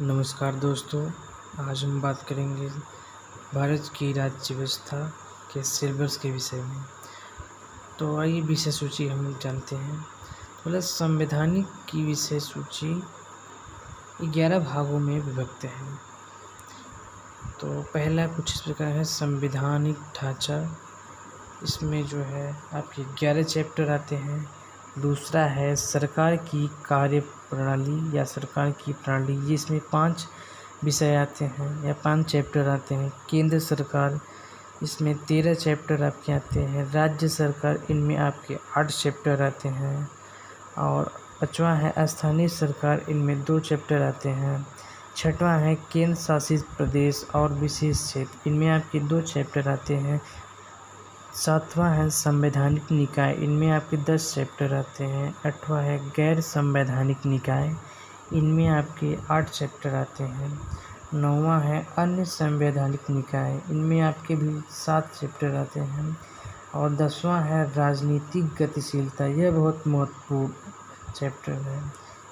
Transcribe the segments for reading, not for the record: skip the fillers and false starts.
नमस्कार दोस्तों। आज हम बात करेंगे भारत की राज्य व्यवस्था के सिलेबस के विषय में। तो आइए विषय सूची हम जानते हैं। पहले संवैधानिक की विषय सूची 11 भागों में विभक्त है। तो पहला कुछ इस प्रकार है संवैधानिक ढांचा। इसमें जो है आपके 11 चैप्टर आते हैं। दूसरा है सरकार की कार्य प्रणाली या सरकार की प्रणाली, ये इसमें 5 विषय आते हैं या 5 चैप्टर आते हैं। केंद्र सरकार, इसमें 13 चैप्टर आपके आते हैं। राज्य सरकार, इनमें आपके 8 चैप्टर आते हैं। और 5वां है स्थानीय सरकार, इनमें 2 चैप्टर आते हैं। 6वां है केंद्र शासित प्रदेश और विशेष क्षेत्र, इनमें आपके 2 चैप्टर आते हैं। 7वां है संवैधानिक निकाय, इनमें आपके 10 चैप्टर आते हैं। 8वां है गैर संवैधानिक निकाय, इनमें आपके 8 चैप्टर आते हैं। 9वां है अन्य संवैधानिक निकाय, इनमें आपके भी 7 चैप्टर आते हैं। और 10वां है राजनीतिक गतिशीलता, यह बहुत महत्वपूर्ण चैप्टर है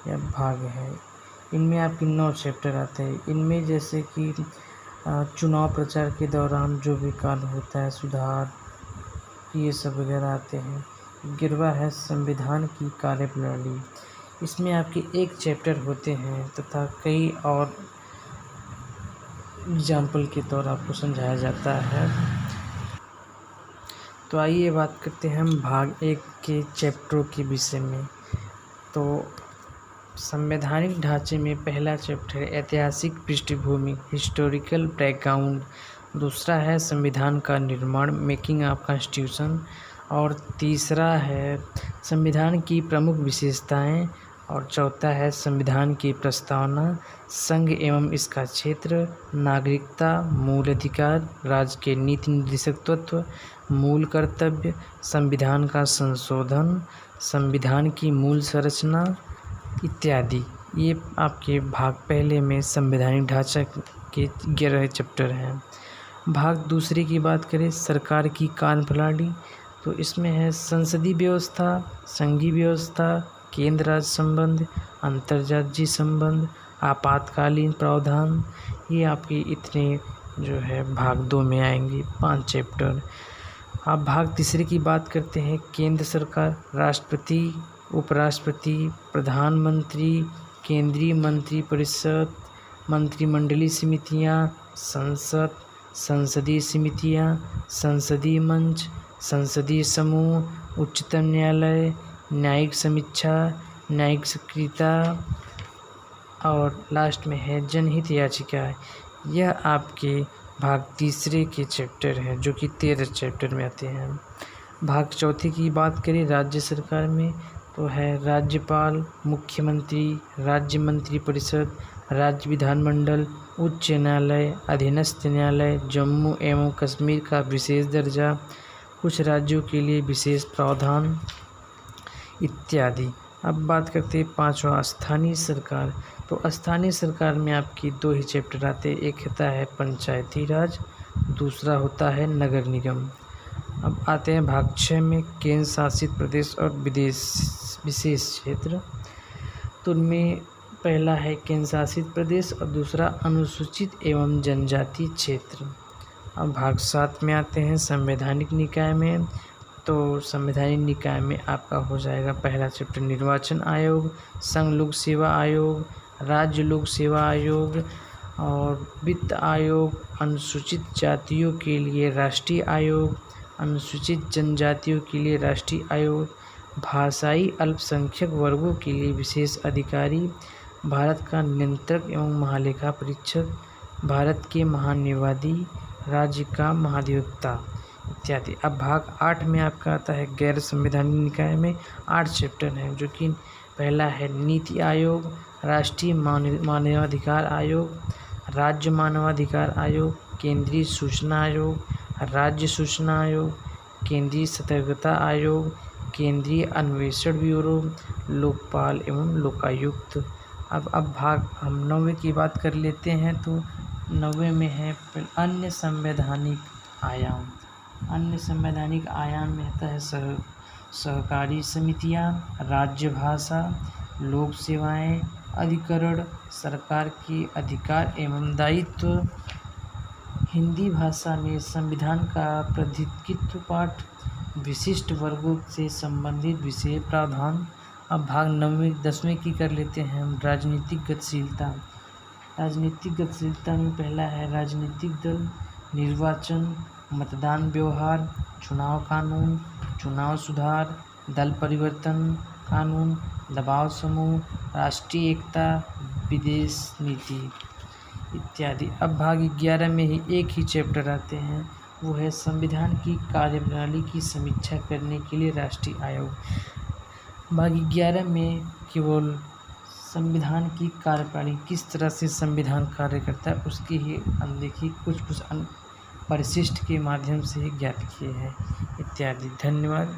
या भाग है। इनमें आपके 9 चैप्टर आते हैं। इनमें जैसे कि चुनाव प्रचार के दौरान जो भी कार्य होता है, सुधार, ये सब वगैरह आते हैं। 11वां है संविधान की कार्यप्रणाली, इसमें आपके 1 चैप्टर होते हैं तथा कई और एग्जाम्पल के तौर आपको समझाया जाता है। तो आइए बात करते हैं हम भाग 1 के चैप्टरों के विषय में। तो संवैधानिक ढांचे में पहला चैप्टर है ऐतिहासिक पृष्ठभूमि, हिस्टोरिकल बैकग्राउंड। दूसरा है संविधान का निर्माण, मेकिंग ऑफ कॉन्स्टिट्यूशन। और तीसरा है संविधान की प्रमुख विशेषताएं। और चौथा है संविधान की प्रस्तावना, संघ एवं इसका क्षेत्र, नागरिकता, मूल अधिकार, राज्य के नीति निर्देशक तत्व, मूल कर्तव्य, संविधान का संशोधन, संविधान की मूल संरचना इत्यादि। ये आपके भाग पहले में संवैधानिक ढांचा के 11 चैप्टर हैं। भाग दूसरे की बात करें सरकार की कार्यप्रणाली, तो इसमें है संसदीय व्यवस्था, संघीय व्यवस्था, केंद्र राज्य संबंध, अंतर्राज्यीय संबंध, आपातकालीन प्रावधान। ये आपके इतने जो है भाग 2 में आएंगे 5 चैप्टर। अब भाग तीसरे की बात करते हैं केंद्र सरकार, राष्ट्रपति, उपराष्ट्रपति, प्रधानमंत्री, केंद्रीय मंत्रिपरिषद, मंत्रिमंडलीय समितियां, संसद, संसदीय समितियां, संसदीय मंच, संसदीय समूह, उच्चतम न्यायालय, न्यायिक समीक्षा, न्यायिक सक्रियता। और लास्ट में है जनहित याचिका। यह आपके भाग तीसरे के चैप्टर हैं जो कि 13 चैप्टर में आते हैं। भाग चौथे की बात करें राज्य सरकार में, तो है राज्यपाल, मुख्यमंत्री, राज्य मंत्रिपरिषद, राज्य विधानमंडल, उच्च न्यायालय, अधीनस्थ न्यायालय, जम्मू एवं कश्मीर का विशेष दर्जा, कुछ राज्यों के लिए विशेष प्रावधान इत्यादि। अब बात करते हैं 5वां स्थानीय सरकार। तो स्थानीय सरकार में आपकी 2 ही चैप्टर आते हैं। एक होता है पंचायती राज, दूसरा होता है नगर निगम। अब आते हैं भाग 6 में केंद्र शासित प्रदेश और विशेष क्षेत्र। तो उनमें पहला है केंद्र शासित प्रदेश और दूसरा अनुसूचित एवं जनजाति क्षेत्र। अब भाग 7 में आते हैं संवैधानिक निकाय में। तो संवैधानिक निकाय में आपका हो जाएगा पहला चैप्टर निर्वाचन आयोग, संघ लोक सेवा आयोग, राज्य लोक सेवा आयोग और वित्त आयोग, अनुसूचित जातियों के लिए राष्ट्रीय आयोग, अनुसूचित जनजातियों के लिए राष्ट्रीय आयोग, भाषाई अल्पसंख्यक वर्गों के लिए विशेष अधिकारी, भारत का नियंत्रक एवं महालेखा परीक्षक, भारत के महान्यायवादी, राज्य का महाधिवक्ता इत्यादि। अब भाग 8 में आपका आता है गैर संवैधानिक निकाय में 8 चैप्टर हैं जो कि पहला है नीति आयोग, राष्ट्रीय मानवाधिकार आयोग, राज्य मानवाधिकार आयोग, केंद्रीय सूचना आयोग, राज्य सूचना आयोग, केंद्रीय सतर्कता आयोग, केंद्रीय अन्वेषण ब्यूरो, लोकपाल एवं लोकायुक्त। अब भाग हम 9वें की बात कर लेते हैं। तो 9वें में है अन्य संवैधानिक आयाम। अन्य संवैधानिक आयाम में आता है सहकारी समितियां, राज्य भाषा, लोक सेवाएं, अधिकरण, सरकार के अधिकार एवं दायित्व, हिंदी भाषा में संविधान का प्रतिनिधित्व पाठ, विशिष्ट वर्गों से संबंधित विषय प्रावधान। अब भाग 10वें की कर लेते हैं हम, राजनीतिक गतिशीलता। राजनीतिक गतिशीलता में पहला है राजनीतिक दल, निर्वाचन, मतदान व्यवहार, चुनाव कानून, चुनाव सुधार, दल परिवर्तन कानून, दबाव समूह, राष्ट्रीय एकता, विदेश नीति इत्यादि। अब भाग 11 में ही एक ही चैप्टर आते हैं, वो है संविधान की कार्यप्रणाली की समीक्षा करने के लिए राष्ट्रीय आयोग। भाग 11 में केवल संविधान की कार्यप्रणाली, किस तरह से संविधान कार्य करता है, उसके ही अनदेखी कुछ परिशिष्ट के माध्यम से ज्ञात किए हैं इत्यादि। धन्यवाद।